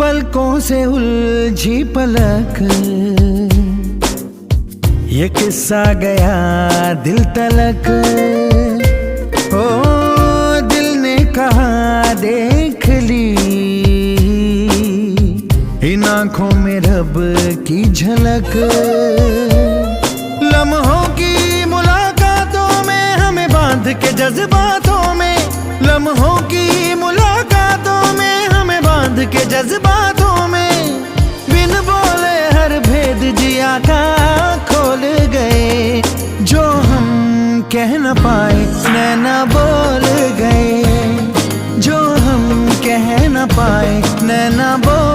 पलकों से उलझी पलक, ये किस्सा गया दिल तलक। ओ दिल ने कहा देख ली, इन आँखों में रब की झलक। लम्हों की मुलाकातों में हमें बांध के जज्बातों में, लम्हों की मुलाकातों में हमें बांध के जज्बातों में, बिन बोले हर भेद जिया का खोल गए। जो हम कह न पाए नैना बोल गए, जो हम कह न पाए नैना बोल